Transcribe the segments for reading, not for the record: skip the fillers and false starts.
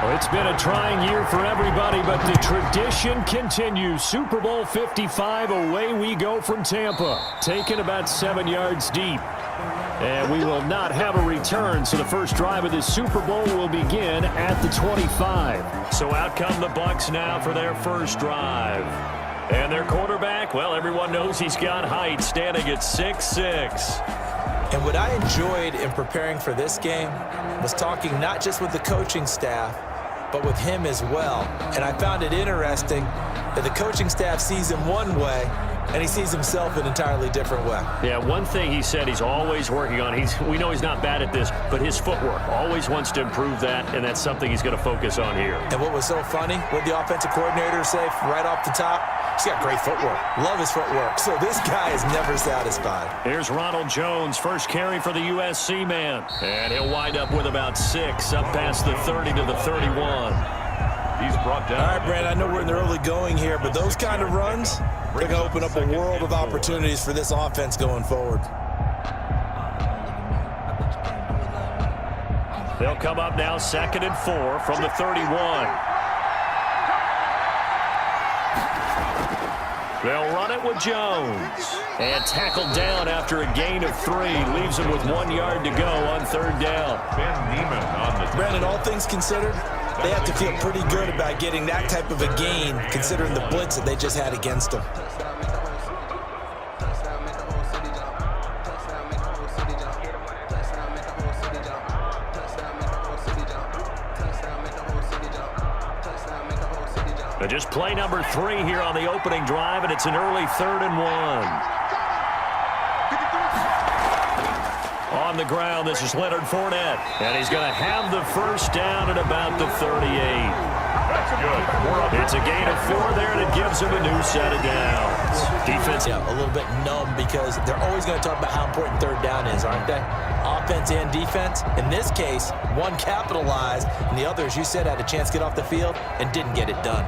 It's been a trying year for everybody, but the tradition continues. Super Bowl 55, away we go from Tampa, taken about 7 yards deep. And we will not have a return, so the first drive of this Super Bowl will begin at the 25. So out come the Bucs now for their first drive. And their quarterback, well, everyone knows he's got height, standing at 6'6". And what I enjoyed in preparing for this game was talking not just with the coaching staff, but with him as well. And I found it interesting that the coaching staff sees him one way, and he sees himself an entirely different way. Yeah, one thing he said he's always working on, we know he's not bad at this, but his footwork, always wants to improve that, and that's something he's going to focus on here. And what was so funny, what the offensive coordinator say right off the top? He's got great footwork. Love his footwork. So this guy is never satisfied. Here's Ronald Jones, first carry for the USC man. And he'll wind up with about 6, up past the 30 to the 31. He's brought down. All right, Brandon, I know we're in the early going here, but those kind of runs, they're going to open up a world of opportunities for this offense going forward. They'll come up now 2nd and 4 from the 31. They'll run it with Jones. And tackled down after a gain of 3. Leaves him with 1 yard to go on 3rd down. Brandon, all things considered, they have to feel pretty good about getting that type of a gain, considering the blitz that they just had against them. But just play number 3 here on the opening drive, and it's an early 3rd and 1. On the ground, this is Leonard Fournette, and he's going to have the first down at about the 38. That's good. It's a gain of 4 there, and it gives him a new set of downs. Defense. Yeah, a little bit numb because they're always going to talk about how important 3rd down is, aren't they? Offense and defense. In this case, one capitalized, and the other, as you said, had a chance to get off the field and didn't get it done.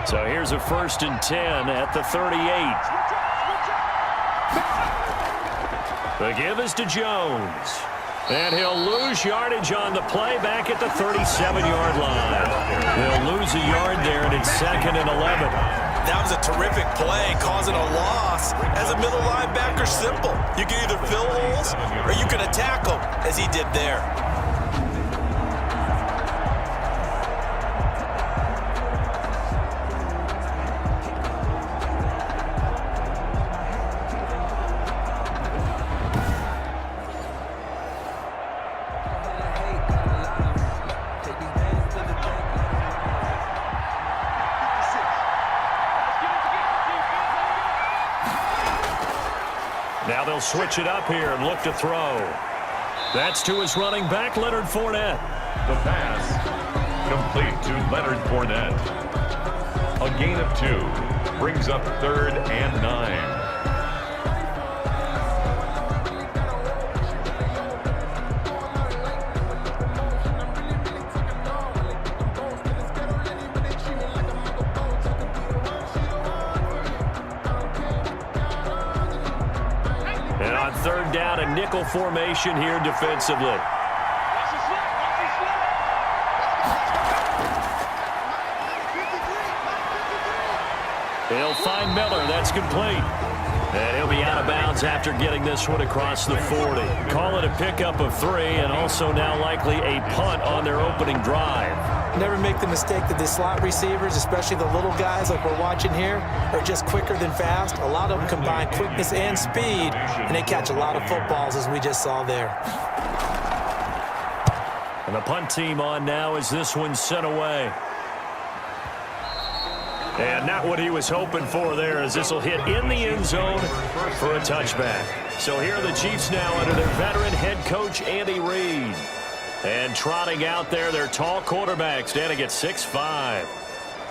So here's a 1st and 10 at the 38. The give is to Jones. And he'll lose yardage on the play back at the 37-yard line. They'll lose a yard there, and it's 2nd and 11. That was a terrific play, causing a loss. As a middle linebacker, simple. You can either fill holes or you can attack them, as he did there. Now they'll switch it up here and look to throw. That's to his running back, Leonard Fournette. The pass complete to Leonard Fournette. A gain of 2 brings up 3rd and 9. And on 3rd down, a nickel formation here defensively. He'll find Miller. That's complete. And he'll be out of bounds after getting this one across the 40. Call it a pickup of 3, and also now likely a punt on their opening drive. Never make the mistake that the slot receivers, especially the little guys like we're watching here, are just quicker than fast. A lot of them combine quickness and speed, and they catch a lot of footballs, as we just saw there. And the punt team on now as this one's sent away. And not what he was hoping for there, as this will hit in the end zone for a touchback. So here are the Chiefs now under their veteran head coach, Andy Reid. And trotting out there, their tall quarterback standing at 6'5".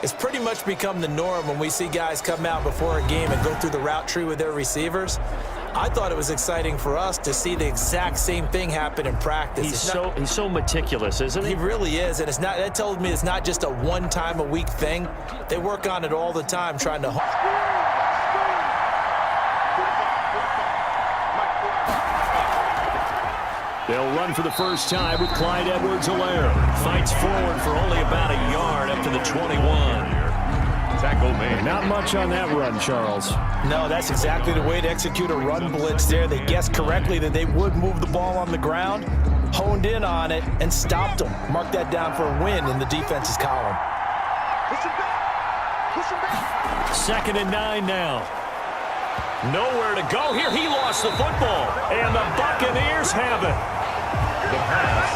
It's pretty much become the norm when we see guys come out before a game and go through the route tree with their receivers. I thought it was exciting for us to see the exact same thing happen in practice. He's so meticulous, isn't he? He really is, and that tells me it's not just a one-time-a-week thing. They work on it all the time, trying to... They'll run for the first time with Clyde Edwards-Helaire. Fights forward for only about a yard up to the 21. Tackle made. Not much on that run, Charles. No, that's exactly the way to execute a run blitz there. They guessed correctly that they would move the ball on the ground, honed in on it, and stopped them. Mark that down for a win in the defense's column. 2nd and 9 now. Nowhere to go here. He lost the football, and the Buccaneers have it. The pass.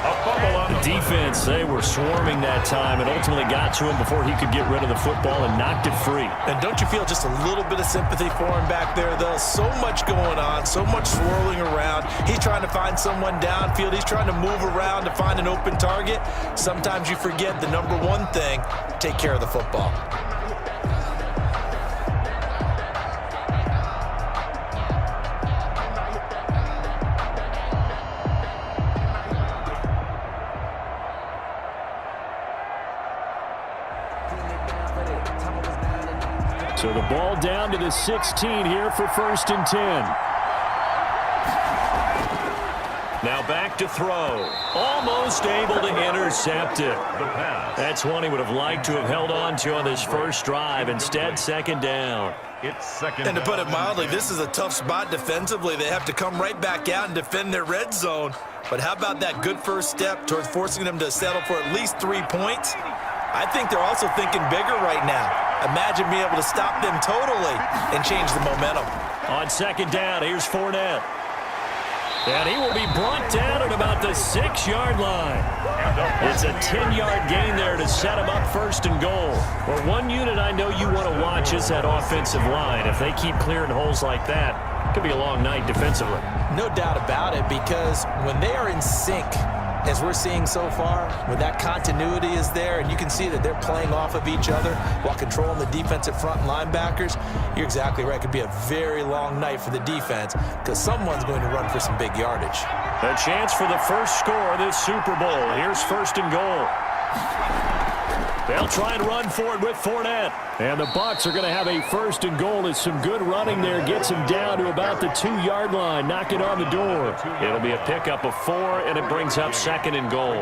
A fumble on The defense, they were swarming that time and ultimately got to him before he could get rid of the football and knocked it free. And don't you feel just a little bit of sympathy for him back there, though? So much going on, so much swirling around. He's trying to find someone downfield. He's trying to move around to find an open target. Sometimes you forget the number one thing, take care of the football. So the ball down to the 16 here for 1st and 10. Now back to throw. Almost able to intercept it. the pass. That's one he would have liked to have held on to on this first drive. Instead, 2nd down. It's 2nd And to put it down. mildly, this is a tough spot defensively. They have to come right back out and defend their red zone. But how about that good first step towards forcing them to settle for at least 3 points? I think they're also thinking bigger right now. Imagine being able to stop them totally and change the momentum. On 2nd down, here's Fournette. And he will be brought down at about the 6-yard line. It's a 10-yard gain there to set him up 1st and goal. Well, one unit I know you want to watch is that offensive line. If they keep clearing holes like that, it could be a long night defensively. No doubt about it, because when they are in sync, as we're seeing so far, when that continuity is there and you can see that they're playing off of each other while controlling the defensive front linebackers, you're exactly right. It could be a very long night for the defense because someone's going to run for some big yardage. A chance for the first score of this Super Bowl. Here's 1st and goal. They'll try and run for it with Fournette. And the Bucs are going to have a 1st and goal. As some good running there gets him down to about the 2-yard line, knocking on the door. It'll be a pickup of 4, and it brings up 2nd and goal.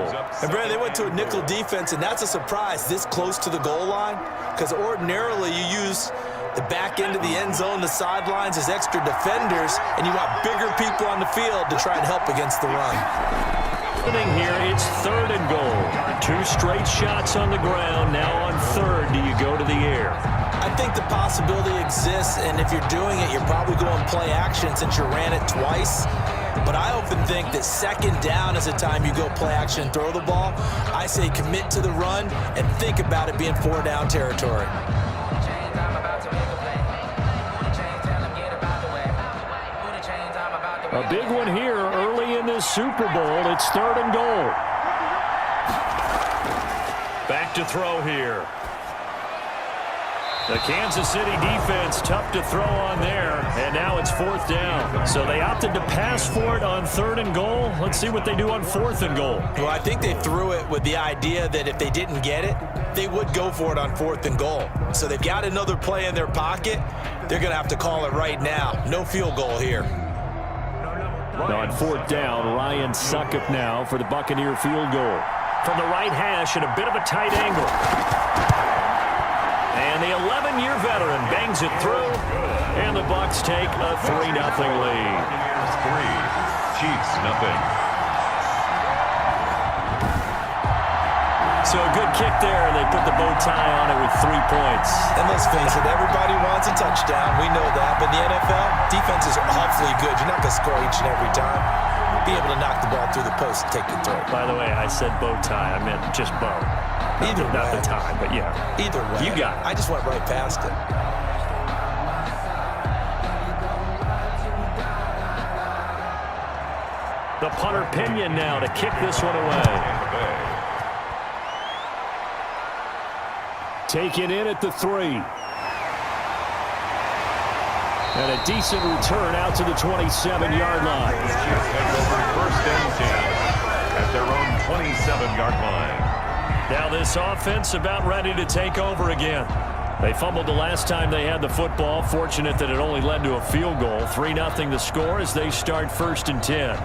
And, Brad, they went to a nickel defense, and that's a surprise this close to the goal line because ordinarily you use the back end of the end zone, the sidelines as extra defenders, and you want bigger people on the field to try and help against the run. Here, it's 3rd and goal. 2 straight shots on the ground. Now on 3rd, do you go to the air? I think the possibility exists, and if you're doing it, you're probably going play action since you ran it twice. But I often think that 2nd down is the time you go play action and throw the ball. I say commit to the run and think about it being 4-down territory. A big one here early in this Super Bowl. It's 3rd and goal. Back to throw here. The Kansas City defense tough to throw on there, and now it's 4th down. So they opted to pass for it on 3rd and goal. Let's see what they do on 4th and goal. Well, I think they threw it with the idea that if they didn't get it, they would go for it on 4th and goal. So they've got another play in their pocket. They're going to have to call it right now. No field goal here. Now on 4th down, Ryan Succop now for the Buccaneer field goal. From the right hash at a bit of a tight angle. And the 11-year veteran bangs it through. And the Bucs take a 3-0 lead. 3, Chiefs nothing. So a good kick there, and they put the bow tie on it with 3 points. And let's face it, everybody wants a touchdown. We know that. But in the NFL, defenses are awfully good. You're not going to score each and every time. Be able to knock the ball through the post and take the throw. By the way, I said bow tie. I meant just bow. Either way. Not the tie, but yeah. Either way. You got it. I just went right past it. The punter Pinion now to kick this one away. Taken in at the 3. And a decent return out to the 27-yard line. The Chiefs take over 1st and 10 at their own 27-yard line. Now this offense about ready to take over again. They fumbled the last time they had the football. Fortunate that it only led to a field goal. 3-0 the score as they start 1st and 10.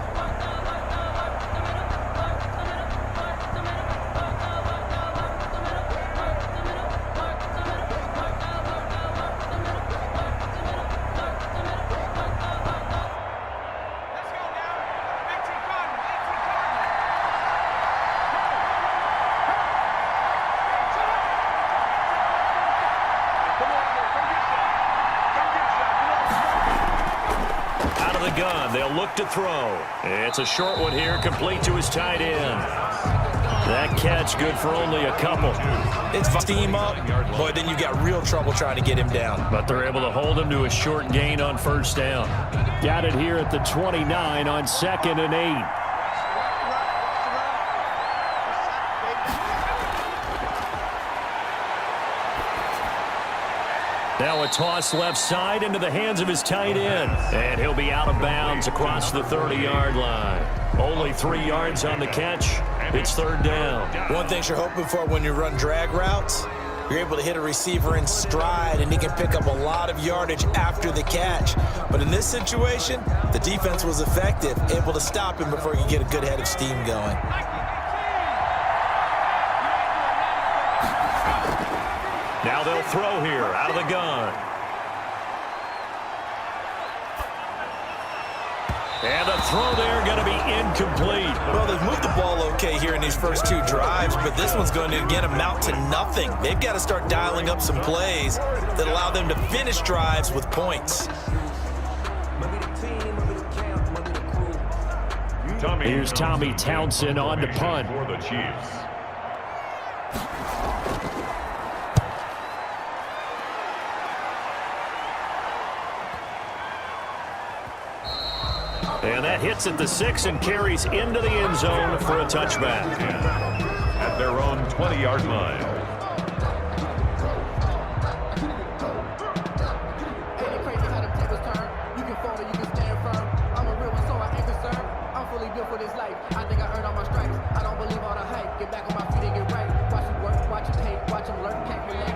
of the gun. They'll look to throw. It's a short one here, complete to his tight end. That catch good for only a couple. It's steam up, boy, then you got real trouble trying to get him down. But they're able to hold him to a short gain on first down. Got it here at the 29 on 2nd and 8. Now a toss left side into the hands of his tight end. And he'll be out of bounds across the 30-yard line. Only 3 yards on the catch. It's 3rd down. One thing you're hoping for when you run drag routes, you're able to hit a receiver in stride, and he can pick up a lot of yardage after the catch. But in this situation, the defense was effective, able to stop him before he could get a good head of steam going. Now they'll throw here out of the gun. And the throw there going to be incomplete. Well, they've moved the ball okay here in these first 2 drives, but this one's going to, again, amount to nothing. They've got to start dialing up some plays that allow them to finish drives with points. Here's Tommy Townsend on to punt. For the Chiefs. And that hits at the 6 and carries into the end zone for a touchback. At their own 20-yard line.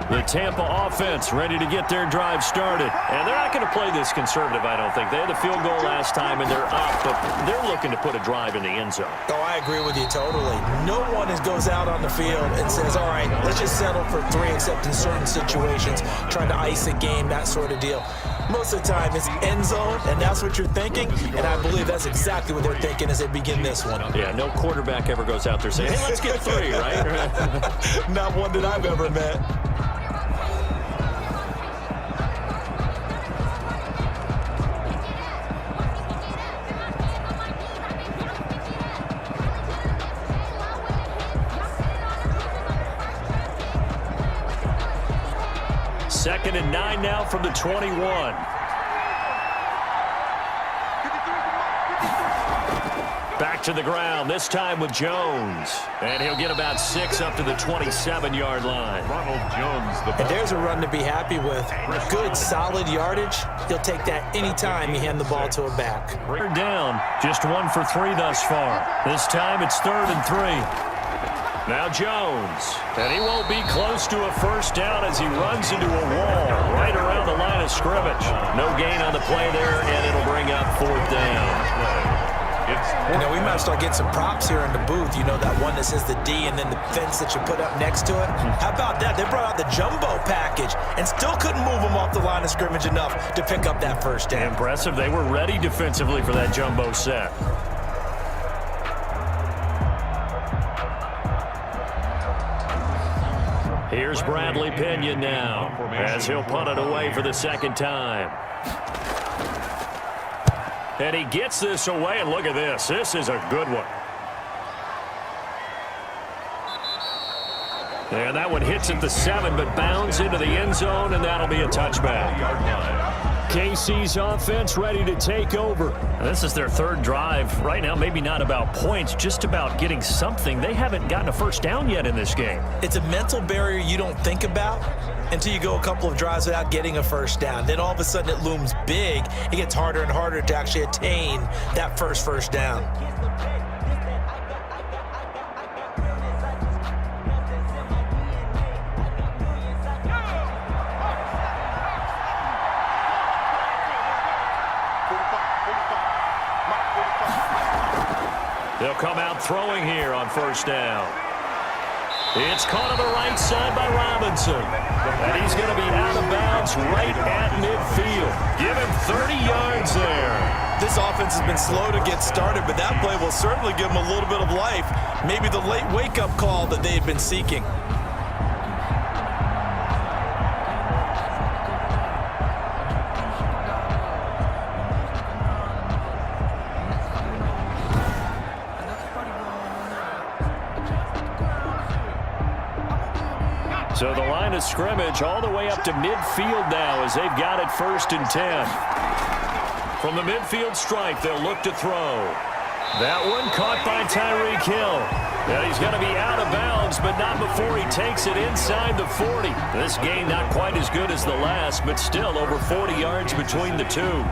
The Tampa offense ready to get their drive started. And they're not going to play this conservative, I don't think. They had the field goal last time, and they're up, but they're looking to put a drive in the end zone. Oh, I agree with you totally. No one goes out on the field and says, all right, let's just settle for 3, except in certain situations, trying to ice a game, that sort of deal. Most of the time, it's end zone, and that's what you're thinking, and I believe that's exactly what they're thinking as they begin this one. Yeah, no quarterback ever goes out there saying, hey, let's get 3, right? Not one that I've ever met. Second and 9 now from the 21. Back to the ground, this time with Jones. And he'll get about 6 up to the 27-yard line. Ronald Jones. And there's a run to be happy with. Good, solid yardage. He'll take that anytime you hand the ball to a back. Third down, just 1 for 3 thus far. This time it's 3rd and 3. Now Jones, and he won't be close to a first down as he runs into a wall right around the line of scrimmage. No gain on the play there, and it'll bring up 4th down. You know, we might start getting some props here in the booth. You know, that one that says the D and then the fence that you put up next to it. How about that? They brought out the jumbo package and still couldn't move them off the line of scrimmage enough to pick up that first down. Impressive. They were ready defensively for that jumbo set. Here's Bradley Pinion now, as he'll punt it away for the 2nd time. And he gets this away, and look at this. This is a good one. And that one hits at the 7, but bounds into the end zone, and that'll be a touchback. KC's offense ready to take over. This is their 3rd drive. Right now, maybe not about points, just about getting something. They haven't gotten a first down yet in this game. It's a mental barrier you don't think about until you go a couple of drives without getting a first down. Then all of a sudden it looms big. It gets harder and harder to actually attain that first down. They'll come out throwing here on first down. It's caught on the right side by Robinson. And he's going to be out of bounds right at midfield. Give him 30 yards there. This offense has been slow to get started, but that play will certainly give them a little bit of life. Maybe the late wake-up call that they had been seeking. So the line of scrimmage all the way up to midfield now as they've got it 1st and 10. From the midfield stripe, they'll look to throw. That one caught by Tyreek Hill. And he's going to be out of bounds, but not before he takes it inside the 40. This game not quite as good as the last, but still over 40 yards between the two.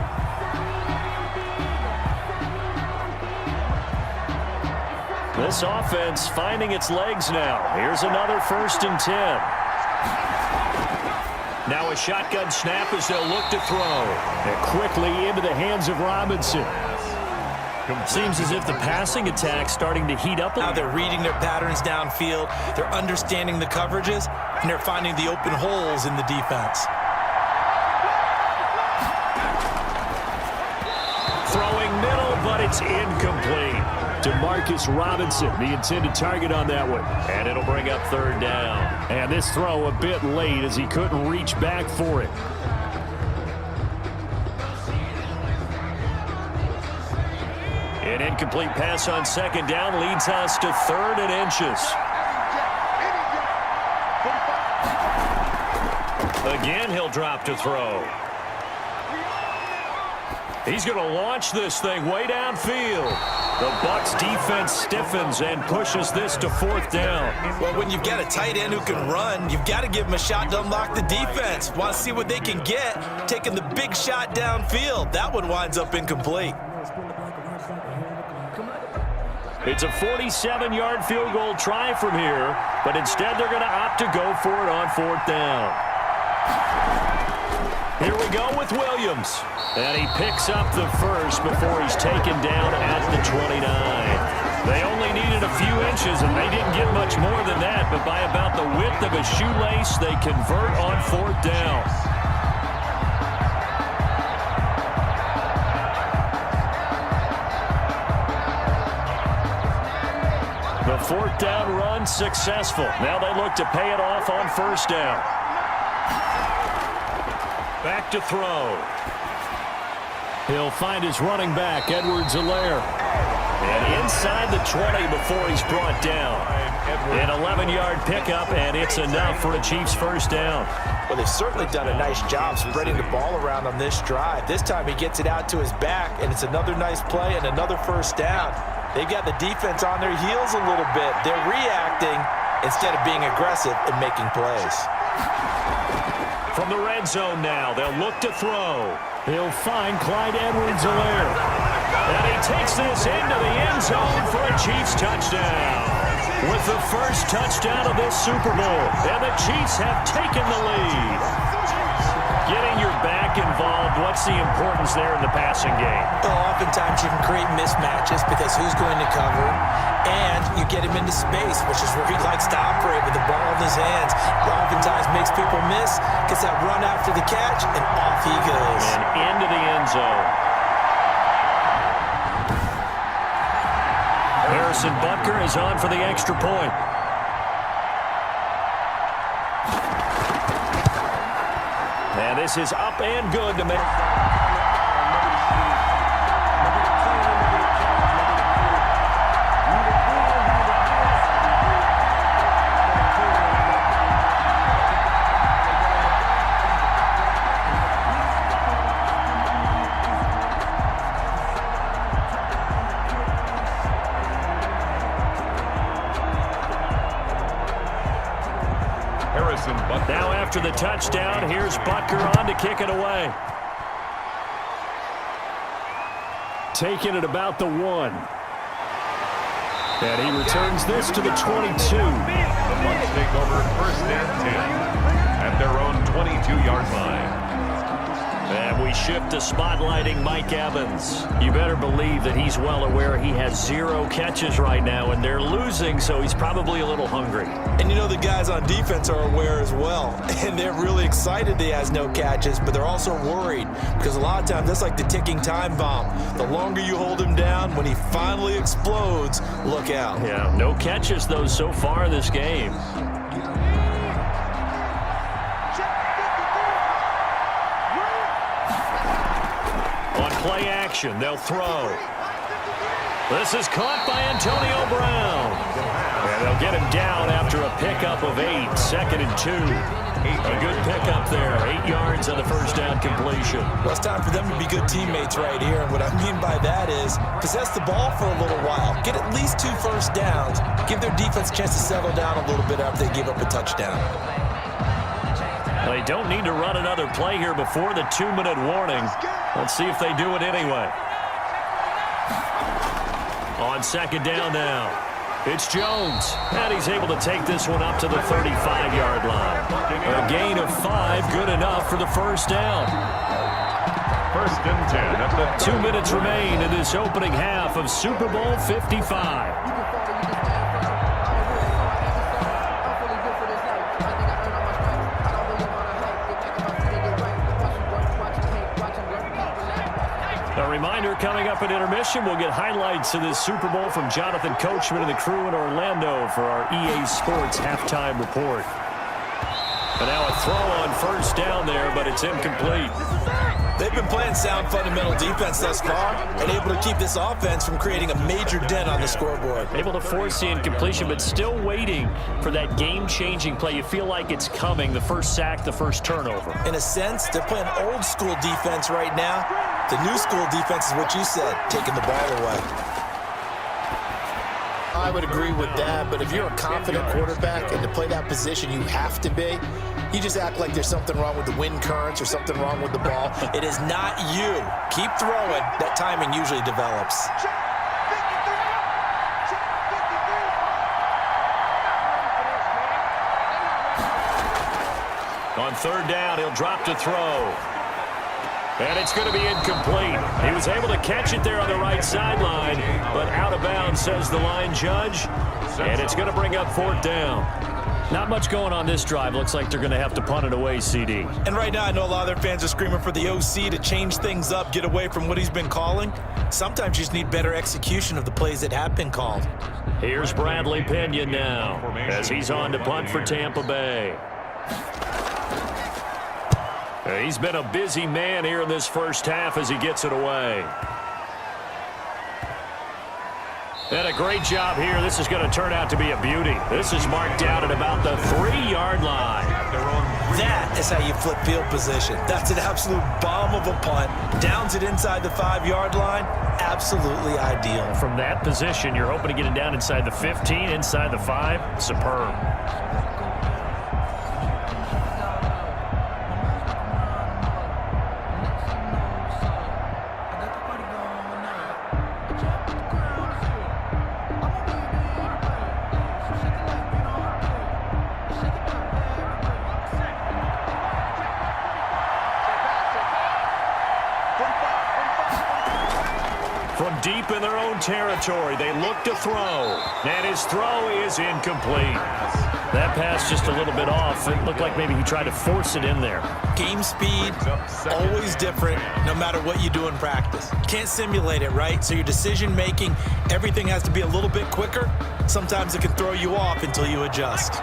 This offense finding its legs now. Here's another 1st and 10. Now a shotgun snap as they'll look to throw. And quickly into the hands of Robinson. Seems as if the passing attack's starting to heat up. Now they're reading their patterns downfield. They're understanding the coverages, and they're finding the open holes in the defense. Throwing middle, but it's incomplete. Demarcus Robinson, the intended target on that one. And it'll bring up 3rd down. And this throw a bit late as he couldn't reach back for it. An incomplete pass on 2nd down leads us to 3rd and inches. Again, he'll drop to throw. He's going to launch this thing way downfield. The Bucs defense stiffens and pushes this to 4th down. Well, when you've got a tight end who can run, you've got to give him a shot to unlock the defense. Want to see what they can get, taking the big shot downfield. That one winds up incomplete. It's a 47-yard field goal try from here, but instead they're going to opt to go for it on 4th down. Here we go with Williams. And he picks up the first before he's taken down at the 29. They only needed a few inches, and they didn't get much more than that, but by about the width of a shoelace, they convert on 4th down. The 4th down run successful. Now they look to pay it off on 1st down. Back to throw. He'll find his running back, Edwards-Helaire. And inside the 20 before he's brought down. An 11-yard pickup, and it's enough for a Chiefs 1st down. Well, they've certainly done a nice job spreading the ball around on this drive. This time he gets it out to his back, and it's another nice play and another 1st down. They've got the defense on their heels a little bit. They're reacting instead of being aggressive and making plays. From the red zone now, they'll look to throw. He'll find Clyde Edwards-Helaire. And he takes this into the end zone for a Chiefs touchdown. With the first touchdown of this Super Bowl, and the Chiefs have taken the lead. Getting your back involved, what's the importance there in the passing game? Well, oftentimes you can create mismatches because who's going to cover, and you get him into space, which is where he likes to operate with the ball in his hands. It oftentimes makes people miss, gets that run after the catch, and off he goes. And into the end zone. Harrison Butker is on for the extra point. And this is up and good to make. Now after the touchdown, here's Butker on to kick it away. Taking it about the 1. And he returns this to the 22. The Bucs take over 1st and 10 at their own 22-yard line. And we shift to spotlighting Mike Evans. You better believe that he's well aware he has 0 catches right now, and they're losing, so he's probably a little hungry. And you know the guys on defense are aware as well, and they're really excited he has no catches, but they're also worried because a lot of times that's like the ticking time bomb. The longer you hold him down, when he finally explodes, look out. Yeah, no catches, though, so far this game. On play action, they'll throw. This is caught by Antonio Brown. And they'll get him down after a pickup of 8, 2nd and 2. A good pickup there, 8 yards on the first down completion. Well, it's time for them to be good teammates right here. And what I mean by that is possess the ball for a little while. Get at least 2 first downs. Give their defense a chance to settle down a little bit after they give up a touchdown. They don't need to run another play here before the 2-minute warning. Let's see if they do it anyway. On 2nd down now, it's Jones, and he's able to take this one up to the 35-yard line. A gain of 5, good enough for the first down. 1st and 10 at the 2 minutes remain in this opening half of Super Bowl 55. A reminder, coming up at intermission, we'll get highlights of this Super Bowl from Jonathan Coachman and the crew in Orlando for our EA Sports halftime report. And now a throw on 1st down there, but it's incomplete. They've been playing sound fundamental defense thus far and able to keep this offense from creating a major dent on the scoreboard. Able to force the incompletion, but still waiting for that game-changing play. You feel like it's coming, the first sack, the first turnover. In a sense, they're playing old-school defense right now. The new school defense is what you said, taking the ball away. I would agree with that, but if you're a confident quarterback and to play that position you have to be, you just act like there's something wrong with the wind currents or something wrong with the ball. It is not you. Keep throwing. That timing usually develops. On 3rd down, he'll drop to throw. And it's going to be incomplete. He was able to catch it there on the right sideline, but out of bounds, says the line judge. And it's going to bring up 4th down. Not much going on this drive. Looks like they're going to have to punt it away, CD. And right now, I know a lot of their fans are screaming for the OC to change things up, get away from what he's been calling. Sometimes you just need better execution of the plays that have been called. Here's Bradley Pinion now as he's on to punt for Tampa Bay. He's been a busy man here in this first half as he gets it away. And a great job here. This is going to turn out to be a beauty. This is marked out at about the 3-yard line. That is how you flip field position. That's an absolute bomb of a punt. Downs it inside the 5-yard line. Absolutely ideal. From that position, you're hoping to get it down inside the 15, inside the 5. Superb. From deep in their own territory, they look to throw. And his throw is incomplete. That pass just a little bit off. It looked like maybe he tried to force it in there. Game speed, always different, no matter what you do in practice. Can't simulate it, right? So your decision-making, everything has to be a little bit quicker. Sometimes it can throw you off until you adjust.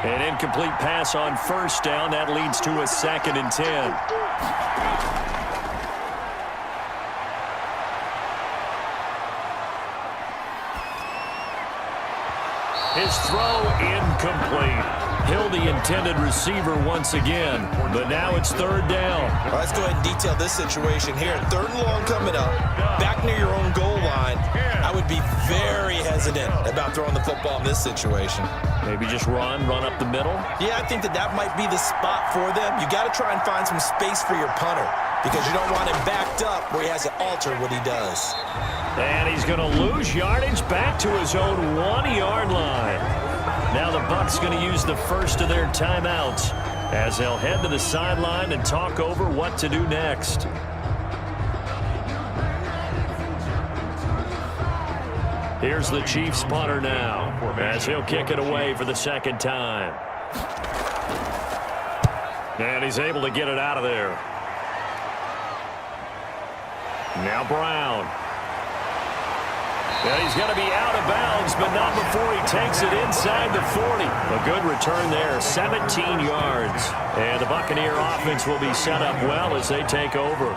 An incomplete pass on 1st down. That leads to a 2nd and 10. His throw incomplete. Hill the intended receiver once again, but now it's 3rd down. Well, let's go ahead and detail this situation here. 3rd and long coming up, back near your own goal line. I would be very hesitant about throwing the football in this situation. Maybe just run up the middle? Yeah, I think that might be the spot for them. You got to try and find some space for your punter because you don't want him backed up where he has to alter what he does. And he's going to lose yardage back to his own 1-yard line. Now the Bucs going to use the first of their timeouts as they'll head to the sideline and talk over what to do next. Here's the Chiefs punter now as he'll kick it away for the 2nd time. And he's able to get it out of there. Now Brown. Yeah, he's going to be out of bounds, but not before he takes it inside the 40. A good return there, 17 yards. And the Buccaneer offense will be set up well as they take over.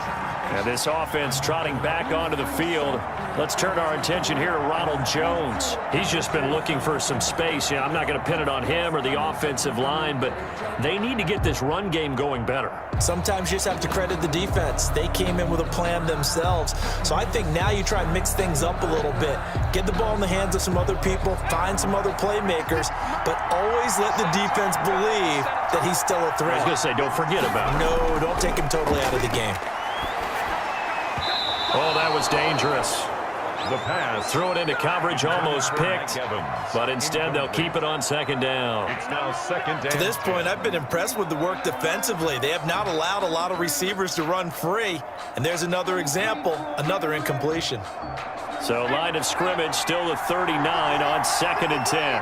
And this offense trotting back onto the field. Let's turn our attention here to Ronald Jones. He's just been looking for some space. I'm not going to pin it on him or the offensive line, but they need to get this run game going better. Sometimes you just have to credit the defense. They came in with a plan themselves. So I think now you try and mix things up a little bit. Get the ball in the hands of some other people, find some other playmakers, but always let the defense believe that he's still a threat. I was going to say, don't forget about him. No, don't take him totally out of the game. Oh, that was dangerous. The pass. Throw it into coverage, almost picked, but instead they'll keep it on second down. It's now second down. To this point, I've been impressed with the work defensively. They have not allowed a lot of receivers to run free. And there's another example, another incompletion. So line of scrimmage still at 39 on 2nd and 10.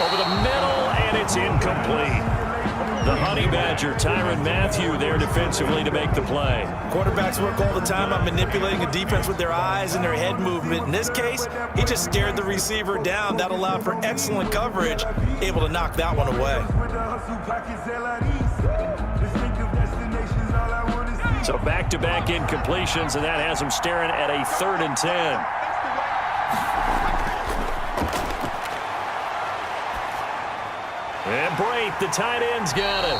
Over the middle, and it's incomplete. The Honey Badger, Tyrann Mathieu, there defensively to make the play. Quarterbacks work all the time on manipulating a defense with their eyes and their head movement. In this case, he just stared the receiver down. That allowed for excellent coverage, able to knock that one away. So back-to-back incompletions, and that has him staring at a 3rd and 10. And Brate, the tight end's got it.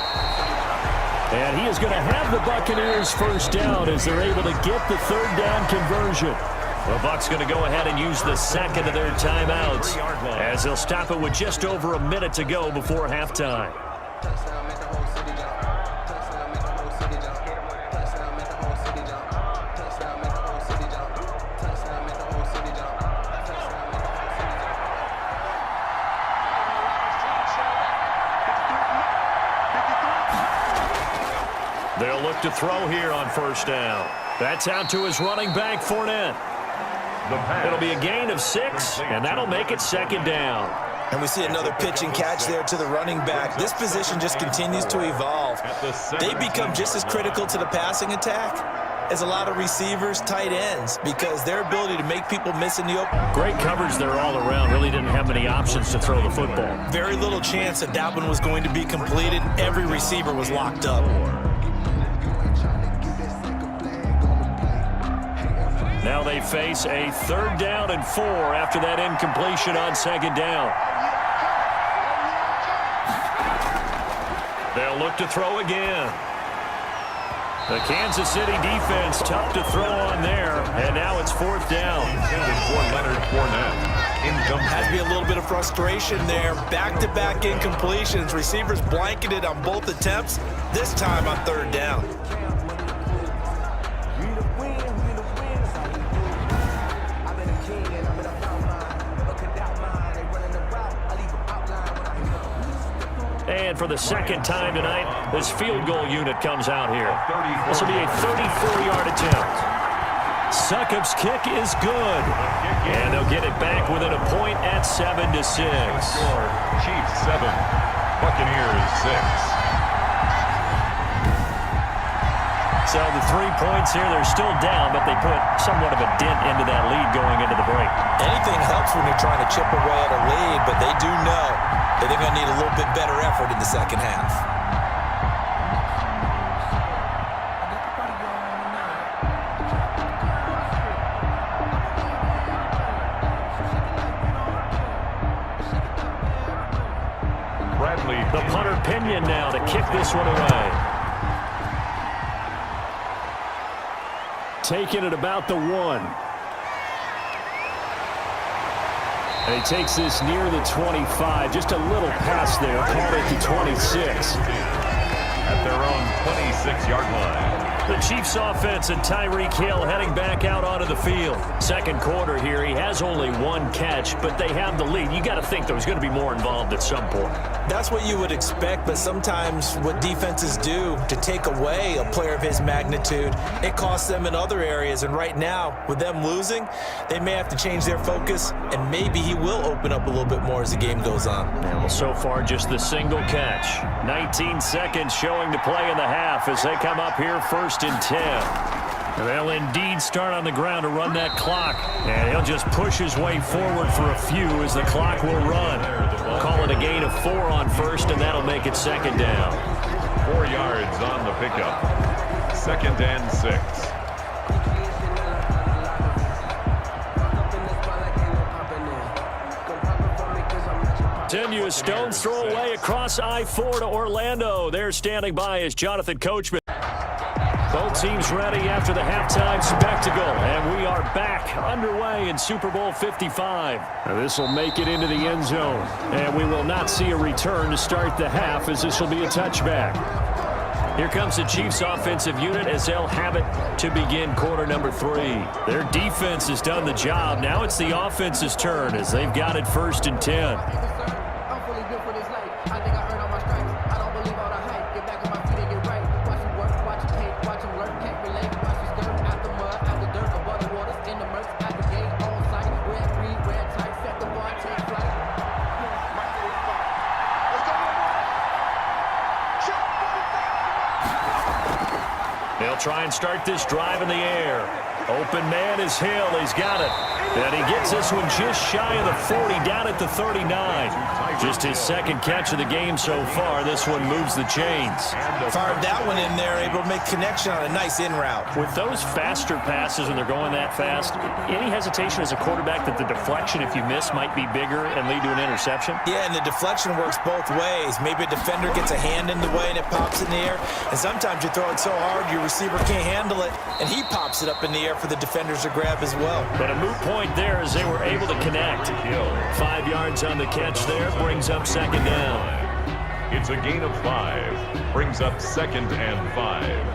And he is going to have the Buccaneers first down as they're able to get the 3rd down conversion. The Bucs going to go ahead and use the second of their timeouts as they'll stop it with just over a minute to go before halftime. They'll look to throw here on first down. That's out to his running back, Fournette. It'll be a gain of 6, and that'll make it 2nd down. And we see another pitch and catch there to the running back. This position just continues to evolve. They become just as critical to the passing attack as a lot of receivers, tight ends, because their ability to make people miss in the open. Great coverage there all around. Really didn't have many options to throw the football. Very little chance that that one was going to be completed. Every receiver was locked up. Now they face a 3rd down and 4 after that incompletion on 2nd down. They'll look to throw again. The Kansas City defense tough to throw on there, and now it's 4th down. Intended for Leonard Fournette. Has to be a little bit of frustration there. Back-to-back incompletions. Receivers blanketed on both attempts, this time on 3rd down. And for the 2nd time tonight, this field goal unit comes out here. This will be a 34-yard attempt. Succop's kick is good. And they'll get it back within a point at 7-6. Chiefs 7, Buccaneers 6. So the 3 points here, they're still down, but they put somewhat of a dent into that lead going into the break. Anything helps when you're trying to chip away at a lead, but they do know that they're going to need a little bit better effort in the second half. Bradley. The punter Pinion now to kick this one away. Taking it about the 1. And he takes this near the 25. Just a little pass there. Called it to 26. At their own 26-yard line. The Chiefs offense and Tyreek Hill heading back out onto the field. 2nd quarter here. He has only 1 catch, but they have the lead. You got to think there's going to be more involved at some point. That's what you would expect, but sometimes what defenses do to take away a player of his magnitude, it costs them in other areas. And right now, with them losing, they may have to change their focus, and maybe he will open up a little bit more as the game goes on. Yeah, well, so far, just the single catch. 19 seconds showing to play in the half as they come up here 1st and 10. And they'll indeed start on the ground to run that clock. And he'll just push his way forward for a few as the clock will run. We'll call it a gain of 4 on 1st, and that'll make it 2nd down. 4 yards on the pickup. 2nd and 6. Continue a stone's throw away across I-4 to Orlando. They're standing by as Jonathan Coachman. Both teams ready after the halftime spectacle, and we are back underway in Super Bowl 55. This will make it into the end zone, and we will not see a return to start the half, as this will be a touchback. Here comes the Chiefs offensive unit as they'll have it to begin quarter number 3. Their defense has done the job. Now it's the offense's turn as they've got it 1st and 10. They'll try and start this drive in the air. Open man is Hill. He's got it. And he gets this one just shy of the 40, down at the 39. Just his 2nd catch of the game so far. This one moves the chains. Fired that one in there, able to make connection on a nice in route. With those faster passes and they're going that fast, any hesitation as a quarterback that the deflection, if you miss, might be bigger and lead to an interception? Yeah, and the deflection works both ways. Maybe a defender gets a hand in the way and it pops in the air. And sometimes you throw it so hard your receiver can't handle it, and he pops it up in the air for the defenders to grab as well. But a moot point there as they were able to connect. 5 yards on the catch there, brings up 2nd down. It's a gain of 5. Brings up 2nd and 5.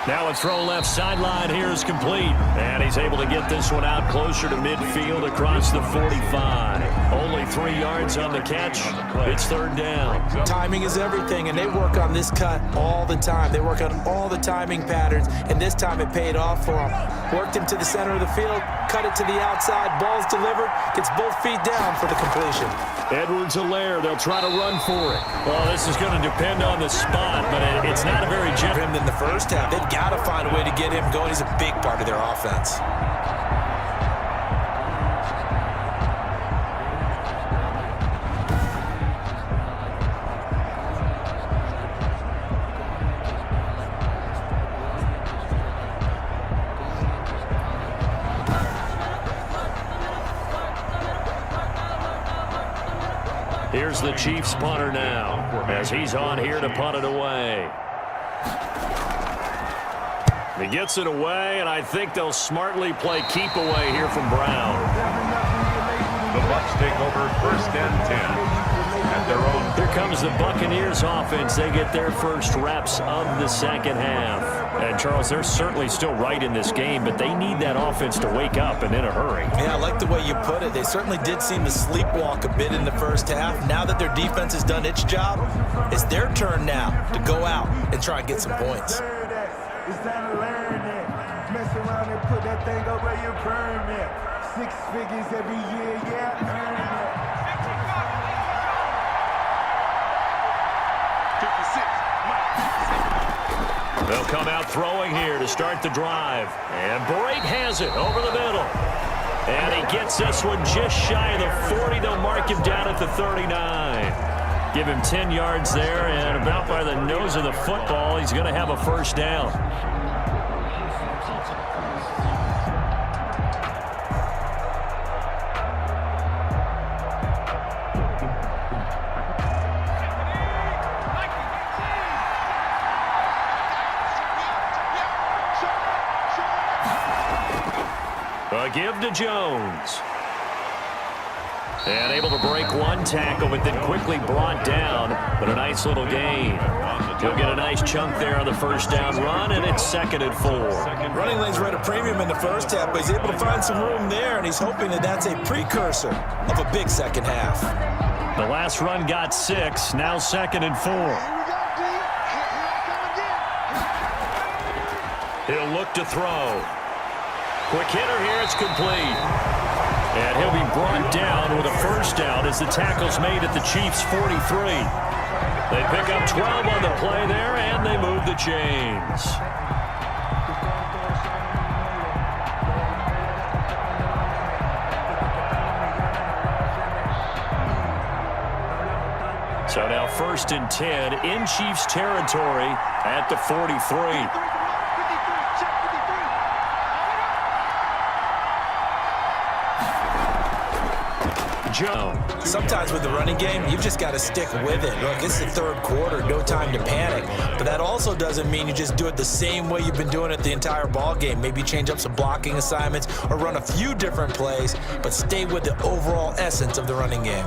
Now a throw left sideline here is complete. And he's able to get this one out closer to midfield across the 45. Only 3 yards on the catch. It's 3rd down. Timing is everything, and they work on this cut all the time. They work on all the timing patterns, and this time it paid off for them. Worked him to the center of the field, cut it to the outside, ball's delivered, gets both feet down for the completion. Edwards-Helaire, they'll try to run for it. Well, this is going to depend on the spot, but it's not a very For him in the first half, they've got to find a way to get him going. He's a big part of their offense. Here's the Chiefs punter now, as he's on here to punt it away. He gets it away, and I think they'll smartly play keep away here from Brown. The Bucs take over 1st and 10 at their own. Here comes the Buccaneers offense. They get their first reps of the 2nd half. And, Charles, they're certainly still right in this game, but they need that offense to wake up and in a hurry. Yeah, I like the way you put it. They certainly did seem to sleepwalk a bit in the first half. Now that their defense has done its job, it's their turn now to go out and try and get some points. It's time to learn it. Mess around and put that thing over your permit. 6 figures every year, yeah, earn it. 56. They'll come out throwing here to start the drive. And Brake has it over the middle. And he gets this one just shy of the 40. They'll mark him down at the 39. Give him 10 yards there, and about by the nose of the football, he's going to have a 1st down. A give to Jones. And able to break one tackle, but then quickly brought down. But a nice little gain. He'll get a nice chunk there on the 1st down run, and it's 2nd and 4. Running lanes were at a premium in the first half, but he's able to find some room there, and he's hoping that that's a precursor of a big 2nd half. The last run got 6, now 2nd and 4. He'll look to throw. Quick hitter here, it's complete. And he'll be brought down with a first down as the tackle's made at the Chiefs' 43. They pick up 12 on the play there, and they move the chains. So now 1st and 10 in Chiefs territory at the 43. Sometimes with the running game, you've just got to stick with it. Look, it's the 3rd quarter, no time to panic. But that also doesn't mean you just do it the same way you've been doing it the entire ball game. Maybe change up some blocking assignments or run a few different plays, but stay with the overall essence of the running game.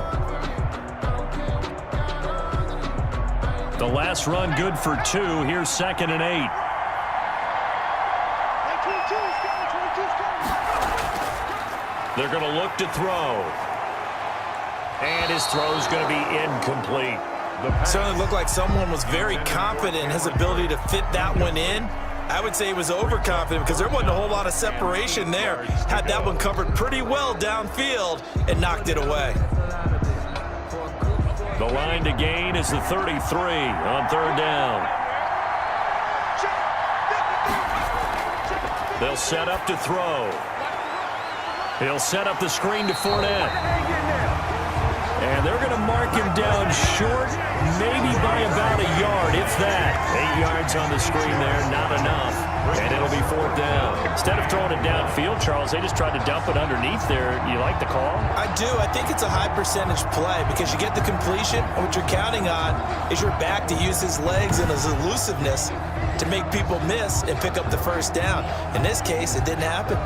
The last run good for 2. Here's 2nd and 8. They're going to look to throw. And his throw's going to be incomplete. Certainly looked like someone was very confident in his ability to fit that one in. I would say he was overconfident because there wasn't a whole lot of separation there. Had that one covered pretty well downfield and knocked it away. The line to gain is the 33 on 3rd down. They'll set up to throw. He'll set up the screen to Fournette. And they're going to mark him down short, maybe by about a yard, if that. 8 yards on the screen there, not enough. And it'll be 4th down. Instead of throwing it downfield, Charles, they just tried to dump it underneath there. You like the call? I do. I think it's a high percentage play because you get the completion, and what you're counting on is your back to use his legs and his elusiveness to make people miss and pick up the 1st down. In this case, it didn't happen.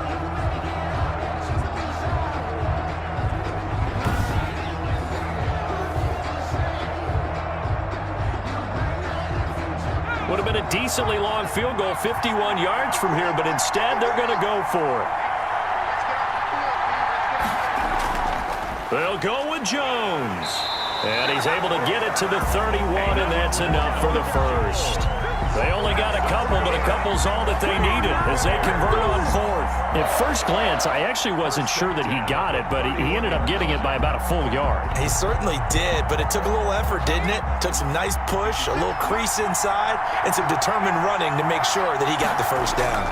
Would have been a decently long field goal, 51 yards from here, but instead they're going to go for it. They'll go with Jones. And he's able to get it to the 31, and that's enough for the first. They only got a couple, but a couple's all that they needed as they convert on 4th. At first glance, I actually wasn't sure that he got it, but he ended up getting it by about a full yard. He certainly did, but it took a little effort, didn't it? Took some nice push, a little crease inside, and some determined running to make sure that he got the 1st down.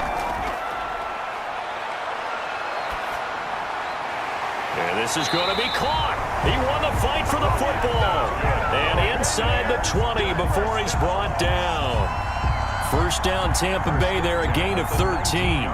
And this is going to be caught. He won the fight for the football. And inside the 20 before he's brought down. 1st down Tampa Bay there, a gain of 13.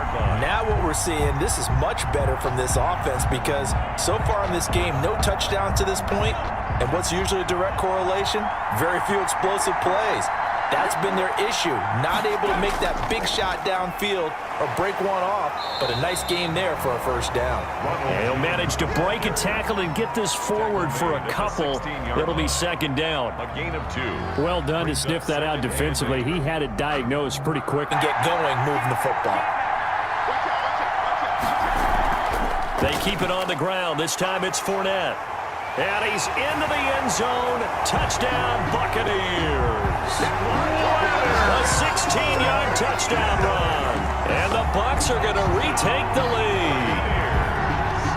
Now what we're seeing, this is much better from this offense because so far in this game, no touchdown to this point. And what's usually a direct correlation? Very few explosive plays. That's been their issue. Not able to make that big shot downfield or break one off, but a nice game there for a 1st down. And he'll manage to break a tackle and get this forward for a couple. It'll be 2nd down. A gain of 2. Well done to sniff that out defensively. He had it diagnosed pretty quick. And get going moving the football. They keep it on the ground. This time it's Fournette. And he's into the end zone. Touchdown, Buccaneers. A 16-yard touchdown run. And the Bucs are going to retake the lead.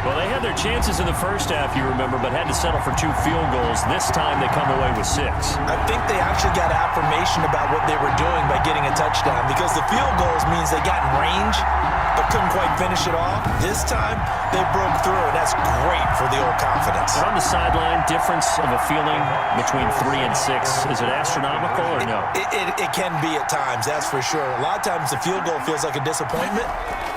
Well, they had their chances in the first half, you remember, but had to settle for 2 field goals. This time they come away with 6. I think they actually got affirmation about what they were doing by getting a touchdown because the field goals means they got in range but couldn't quite finish it off. This time, they broke through, and that's great for the old confidence. On the sideline, difference of a feeling between 3 and 6. Is it astronomical or no? It can be at times, that's for sure. A lot of times the field goal feels like a disappointment.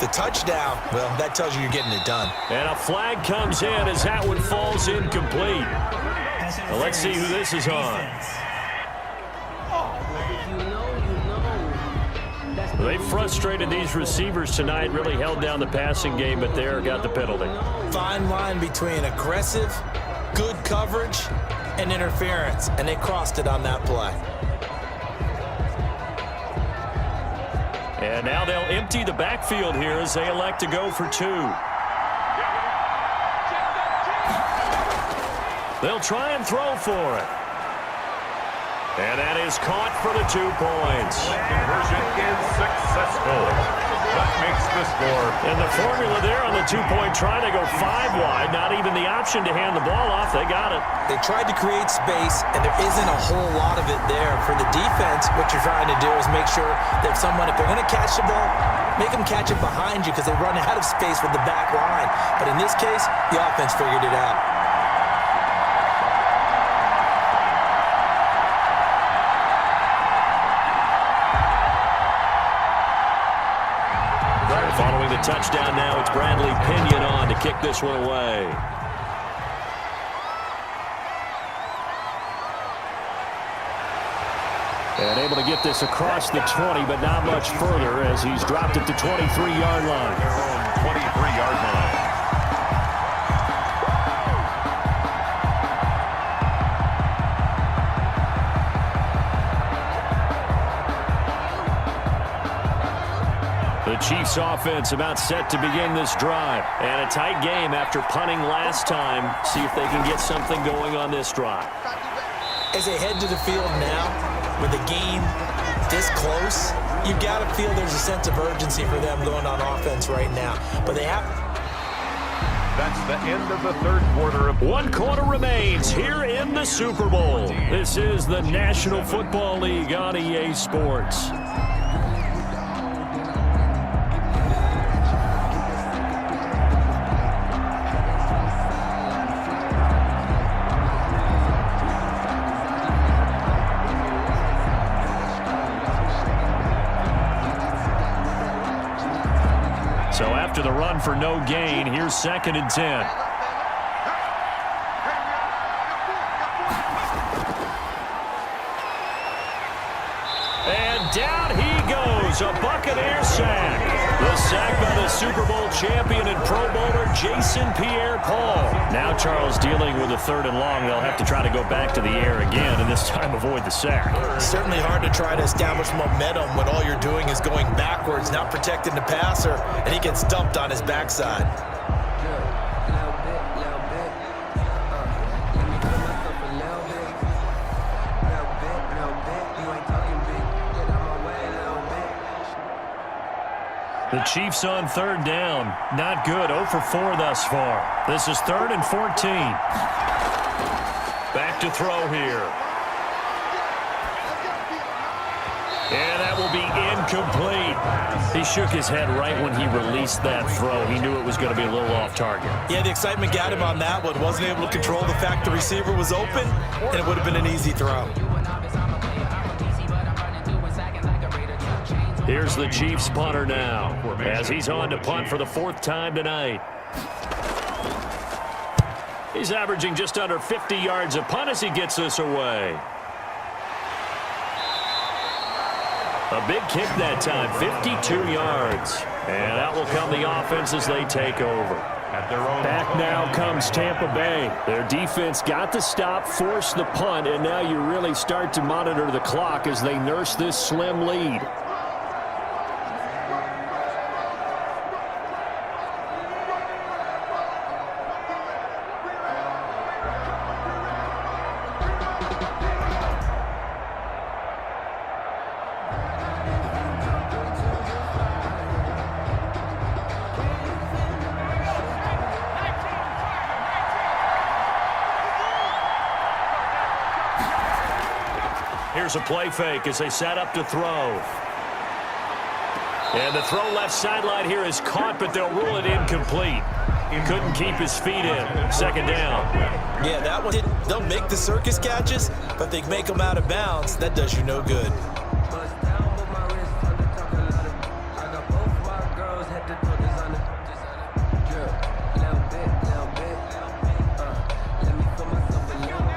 The touchdown, well, that tells you you're getting it done. And a flag comes in as that one falls incomplete. Well, let's see who this is on. They frustrated these receivers tonight, really held down the passing game, but there got the penalty. Fine line between aggressive, good coverage, and interference, and they crossed it on that play. And now they'll empty the backfield here as they elect to go for 2. They'll try and throw for it. And that is caught for the 2 points. Conversion is successful. That makes the score. And the formula there on the two-point try, they go 5 wide. Not even the option to hand the ball off. They got it. They tried to create space, and there isn't a whole lot of it there. For the defense, what you're trying to do is make sure that if they're going to catch the ball, make them catch it behind you because they run out of space with the back line. But in this case, the offense figured it out. Following the touchdown now, it's Bradley Pinion on to kick this one away. And able to get this across the 20, but not much further as he's dropped it to 23-yard line. Their own 23-yard line. The Chiefs offense about set to begin this drive. And a tight game after punting last time. See if they can get something going on this drive. As they head to the field now, with the game this close, you've got to feel there's a sense of urgency for them going on offense right now. But they have... That's the end of the third quarter. One quarter remains here in the Super Bowl. This is the National Football League on EA Sports. So after the run for no gain, here's 2nd and 10. And down he goes, a Buccaneers sack. The sack by the Super Bowl champion and Pro Bowler Jason Pierre-Paul. Now Charles dealing with a 3rd and long. They'll have to try to go back to the air again and this time avoid the sack. Certainly hard to try to establish momentum when all you're doing is going backwards, not protecting the passer, and he gets dumped on his backside. The Chiefs on 3rd down. Not good. 0 for 4 thus far. This is 3rd and 14. Back to throw here. And that will be incomplete. He shook his head right when he released that throw. He knew it was going to be a little off target. Yeah, the excitement got him on that one. Wasn't able to control the fact the receiver was open, and it would have been an easy throw. Here's the Chiefs punter now, as he's on to punt for the 4th time tonight. He's averaging just under 50 yards a punt as he gets this away. A big kick that time, 52 yards. And that will come the offense as they take over. Back now comes Tampa Bay. Their defense got the stop, forced the punt, and now you really start to monitor the clock as they nurse this slim lead. Here's a play fake as they set up to throw. And the throw left sideline here is caught, but they'll rule it incomplete. Couldn't keep his feet in. 2nd down. Yeah, that one didn't. They'll make the circus catches, but they make them out of bounds. That does you no good.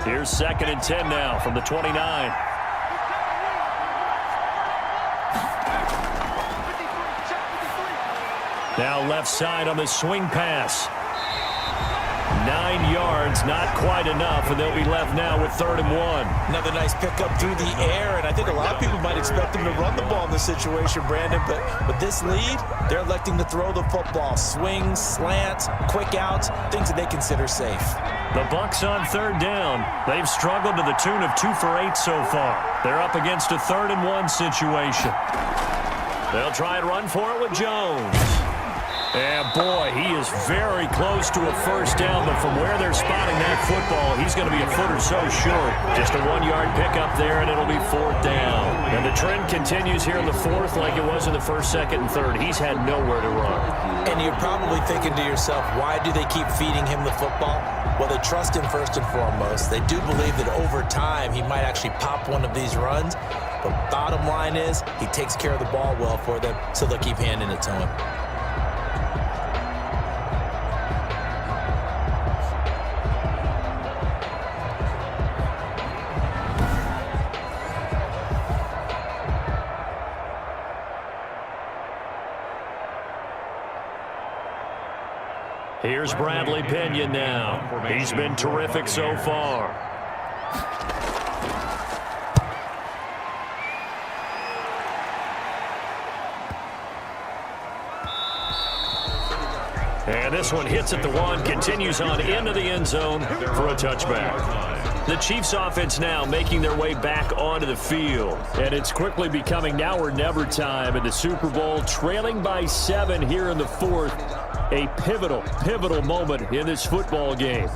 Here's 2nd and 10 now from the 29. Now left side on the swing pass. 9 yards, not quite enough, and they'll be left now with 3rd and 1. Another nice pickup through the air, and I think a lot of people might expect them to run the ball in this situation, Brandon, but with this lead, they're electing to throw the football. Swings, slants, quick outs, things that they consider safe. The Bucs on 3rd down. They've struggled to the tune of 2 for 8 so far. They're up against a 3rd and 1 situation. They'll try and run for it with Jones. And, boy, he is very close to a first down, but from where they're spotting that football, he's going to be a foot or so short. Just a 1-yard pickup there, and it'll be 4th down. And the trend continues here in the 4th like it was in the 1st, 2nd, and 3rd. He's had nowhere to run. And you're probably thinking to yourself, why do they keep feeding him the football? Well, they trust him first and foremost. They do believe that over time he might actually pop one of these runs. But bottom line is he takes care of the ball well for them, so they'll keep handing it to him. Here's Bradley Pinion now. He's been terrific so far. And this one hits at the 1, continues on into the end zone for a touchback. The Chiefs offense now making their way back onto the field. And it's quickly becoming now or never time in the Super Bowl, trailing by 7 here in the 4th. A pivotal moment in this football game.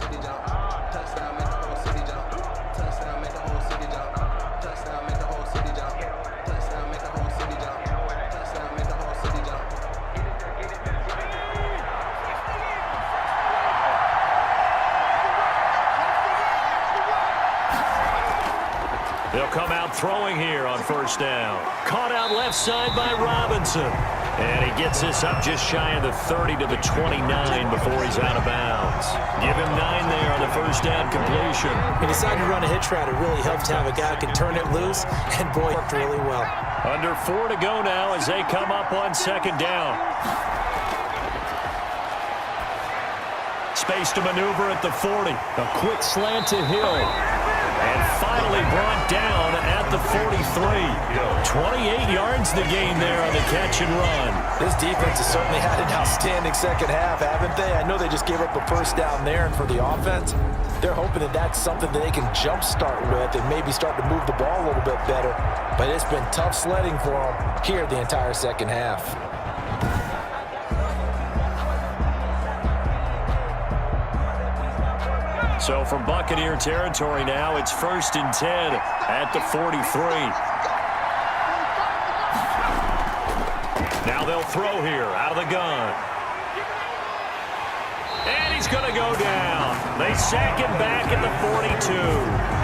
They'll come out throwing here on first down. Caught out left side by Robinson. And he gets this up just shy of the 30 to the 29 before he's out of bounds. Give him 9 there on the first down completion. He decided to run a hitch route. It really helped to have a guy who can turn it loose, and boy, worked really well. Under 4 to go now as they come up on second down. Space to maneuver at the 40. A quick slant to Hill. And finally brought down at the 43. 28 yards the gain there on the catch and run. This defense has certainly had an outstanding second half, haven't they? I know they just gave up a first down there, and for the offense, they're hoping that that's something that they can jumpstart with and maybe start to move the ball a little bit better. But it's been tough sledding for them here the entire second half. So from Buccaneer territory now, it's 1st and 10 at the 43. Now they'll throw here out of the gun. And he's going to go down. They sack him back at the 42.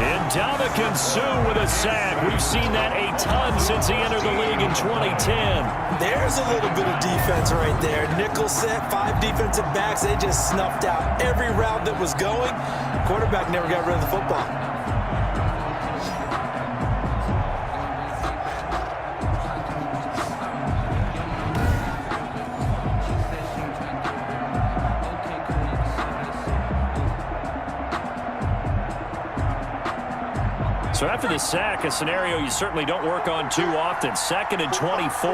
And Dominican Suh with a sack. We've seen that a ton since he entered the league in 2010. There's a little bit of defense right there. Nickel set, 5 defensive backs. They just snuffed out every route that was going. Quarterback never got rid of the football. So after the sack, a scenario you certainly don't work on too often. 2nd and 24.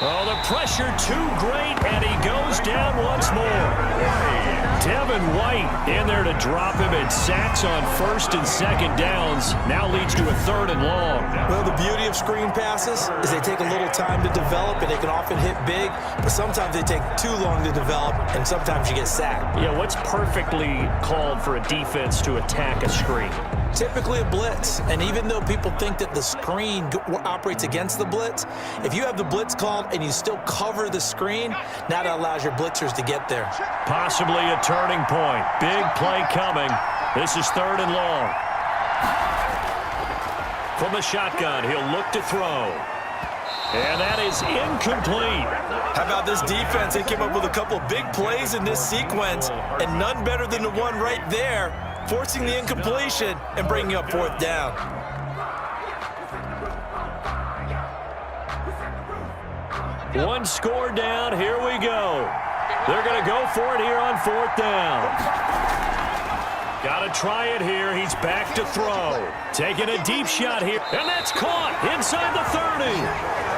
Oh, the pressure too great, and he goes down once more. Devin White in there to drop him, and sacks on 1st and 2nd downs. Now leads to a 3rd and long. Well, the beauty of screen passes is they take a little time to develop, and they can often hit big, but sometimes they take too long to develop, and sometimes you get sacked. Yeah, what's perfectly called for a defense to attack a screen? Typically a blitz, and even though people think that the screen operates against the blitz, if you have the blitz called and you still cover the screen, now that allows your blitzers to get there. Possibly a turning point. Big play coming. This is 3rd and long. From the shotgun, he'll look to throw. And that is incomplete. How about this defense? They came up with a couple of big plays in this sequence, and none better than the one right there, forcing the incompletion and bringing up 4th down. One score down. Here we go. They're going to go for it here on 4th down. Got to try it here. He's back to throw. Taking a deep shot here. And that's caught inside the 30.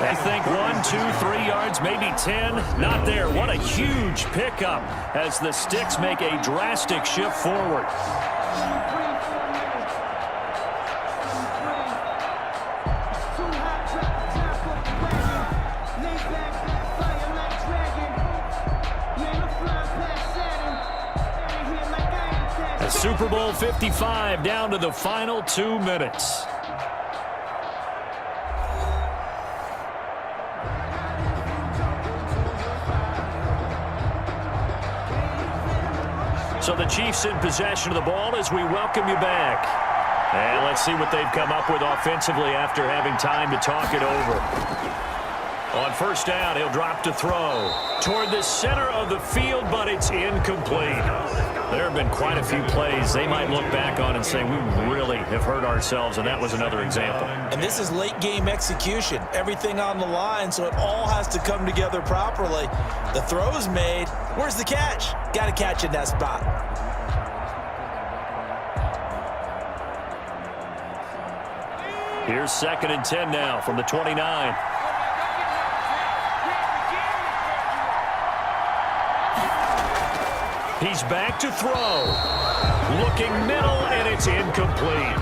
I think 1, 2, 3 yards, maybe 10. Not there. What a huge pickup as the Sticks make a drastic shift forward. Super Bowl 55 down to the final 2 minutes. So the Chiefs in possession of the ball as we welcome you back. And let's see what they've come up with offensively after having time to talk it over. On first down, he'll drop to throw toward the center of the field, but it's incomplete. There have been quite a few plays they might look back on and say, we really have hurt ourselves, and that was another example. And this is late-game execution. Everything on the line, so it all has to come together properly. The throw's made. Where's the catch? Got to catch in that spot. Here's 2nd and 10 now from the 29. He's back to throw. Looking middle, and it's incomplete.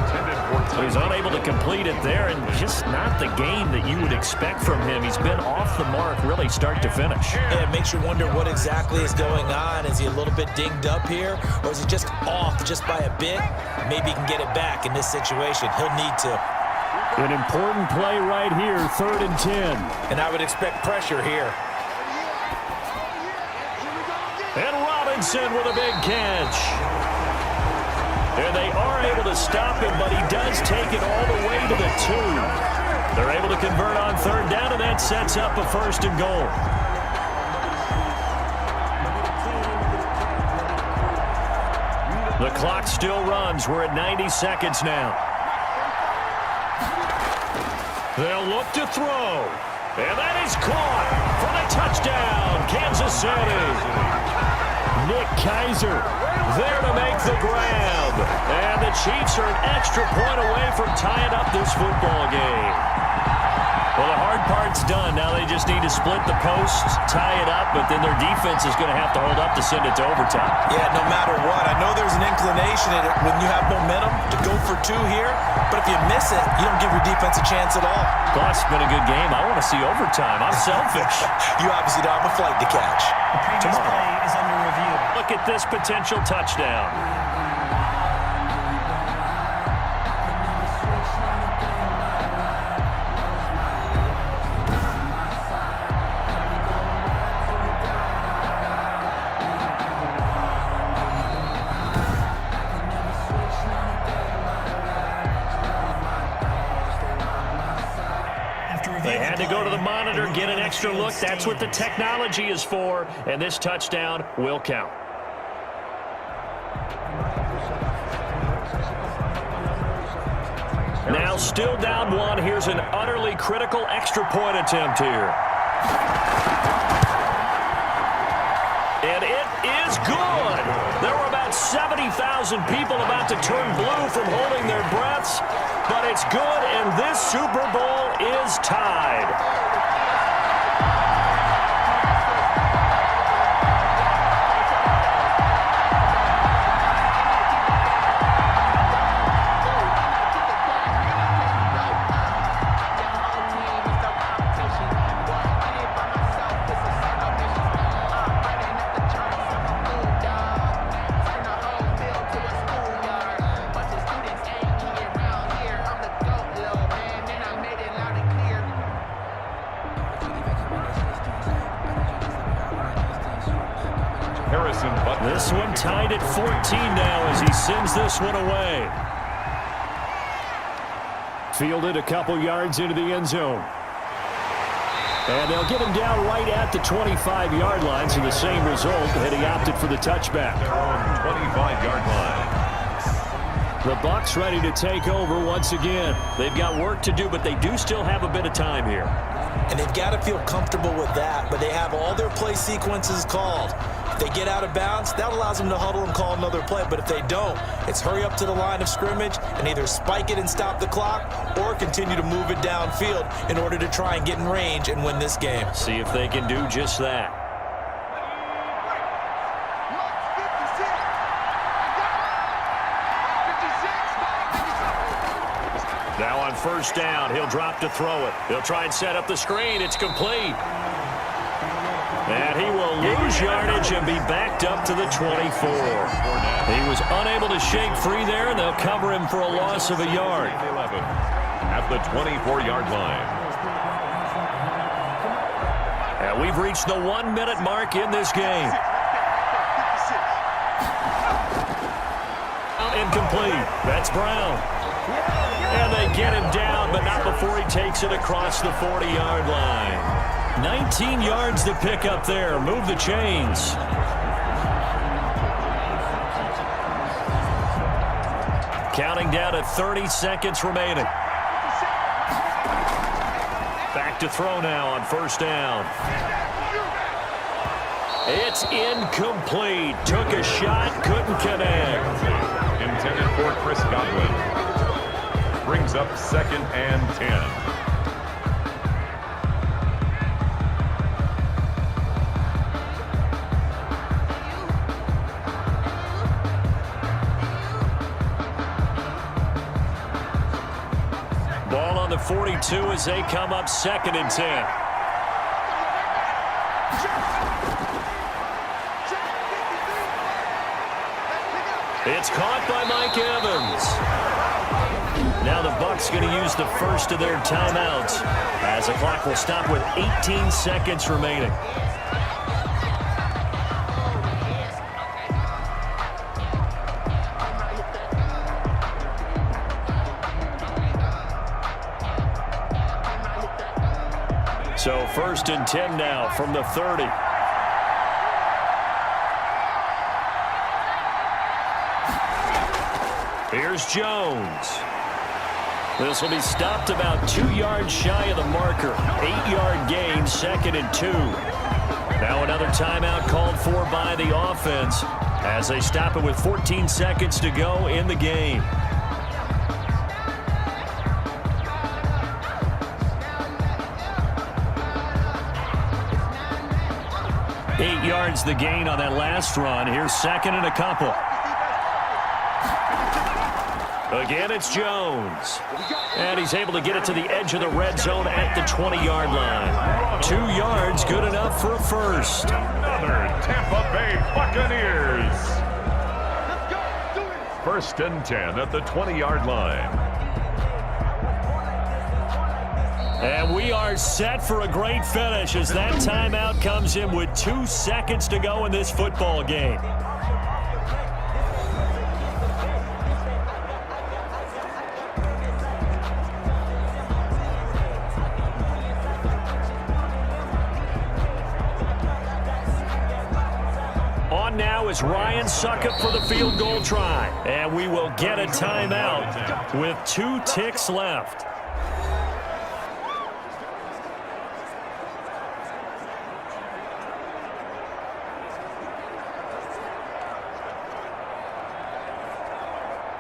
He's unable to complete it there, and just not the game that you would expect from him. He's been off the mark really start to finish. Yeah, it makes you wonder what exactly is going on. Is he a little bit dinged up here, or is he just off just by a bit? Maybe he can get it back in this situation. He'll need to. An important play right here, 3rd and 10. And I would expect pressure here. And Robinson with a big catch. And they are able to stop him, but he does take it all the way to the 2. They're able to convert on 3rd down, and that sets up a 1st and goal. The clock still runs. We're at 90 seconds now. They'll look to throw. And that is caught for the touchdown, Kansas City. Nick Keiser there to make the grab. And the Chiefs are an extra point away from tying up this football game. Well, the hard part's done. Now they just need to split the posts, tie it up, but then their defense is going to have to hold up to send it to overtime. Yeah, no matter what. I know there's an inclination in it when you have momentum to go for 2 here, but if you miss it, you don't give your defense a chance at all. Plus, it's been a good game. I want to see overtime. I'm selfish. You obviously don't have a flight to catch. The previous play is under review. Look at this potential touchdown. They had to go to the monitor, get an extra look. That's what the technology is for, and this touchdown will count. Now still down 1. Here's an utterly critical extra point attempt here. And it is good. There were about 70,000 people about to turn blue from holding their breaths, but it's good, and this Super Bowl is tied. This one tied at 14 now as he sends this one away. Fielded a couple yards into the end zone. And they'll get him down right at the 25-yard line, so the same result, and he opted for the touchback. 25-yard line. The Bucs ready to take over once again. They've got work to do, but they do still have a bit of time here. And they've got to feel comfortable with that, but they have all their play sequences called. If they get out of bounds, that allows them to huddle and call another play. But if they don't, it's hurry up to the line of scrimmage and either spike it and stop the clock or continue to move it downfield in order to try and get in range and win this game. See if they can do just that. Now on first down, he'll drop to throw it. He'll try and set up the screen. It's complete. And he will lose yardage and be backed up to the 24. He was unable to shake free there, and they'll cover him for a loss of a yard. 11 at the 24-yard line. And we've reached the 1-minute mark in this game. Incomplete. That's Brown. And they get him down, but not before he takes it across the 40-yard line. 19 yards to pick up there. Move the chains. Counting down to 30 seconds remaining. Back to throw now on first down. It's incomplete. Took a shot, couldn't connect. Intended for Chris Godwin. Brings up 2nd and 10. Ball on the 42 as they come up 2nd and 10. It's caught by Mike Evans. Now the Bucs going to use the first of their timeouts as the clock will stop with 18 seconds remaining. So 1st and 10 now from the 30. Here's Jones. This will be stopped about 2 yards shy of the marker. 8-yard gain, 2nd and 2. Now another timeout called for by the offense as they stop it with 14 seconds to go in the game. Eight yards the gain on that last run. Here's 2nd and a couple. Again, it's Jones. And he's able to get it to the edge of the red zone at the 20-yard line. 2 yards, good enough for a first. Another Tampa Bay Buccaneers. 1st and 10 at the 20-yard line. And we are set for a great finish as that timeout comes in with 2 seconds to go in this football game. On now is Ryan Suckup for the field goal try. And we will get a timeout with 2 ticks left.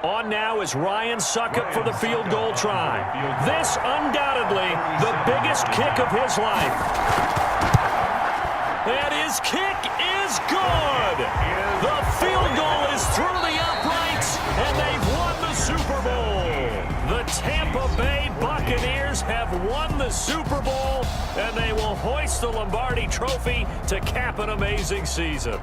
On now is Ryan Suckup for the field goal try. This undoubtedly the biggest kick of his life. And his kick is good. The field goal is through the uprights, and they've won the Super Bowl. The Tampa Bay Buccaneers have won the Super Bowl, and they will hoist the Lombardi Trophy to cap an amazing season.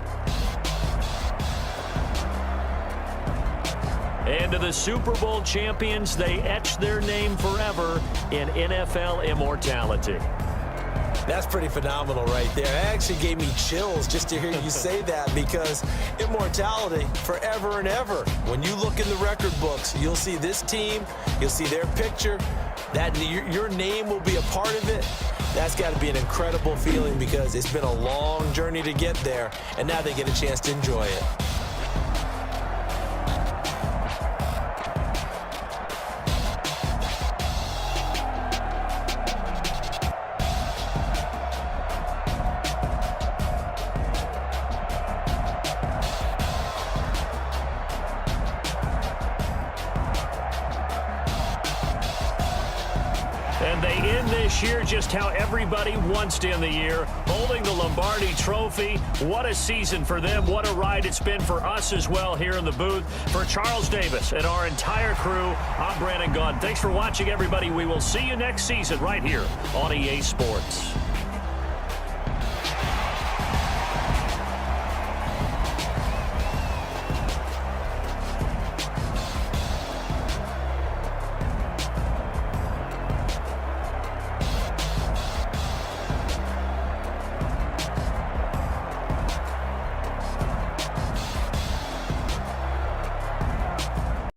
And to the Super Bowl champions, they etch their name forever in NFL immortality. That's pretty phenomenal right there. It actually gave me chills just to hear you say that, because immortality forever and ever. When you look in the record books, you'll see this team, you'll see their picture, that your name will be a part of it. That's got to be an incredible feeling, because it's been a long journey to get there, and now they get a chance to enjoy it. And they end this year just how everybody wants to end the year, holding the Lombardi Trophy. What a season for them. What a ride it's been for us as well here in the booth. For Charles Davis and our entire crew, I'm Brandon Gaudin. Thanks for watching, everybody. We will see you next season right here on EA Sports.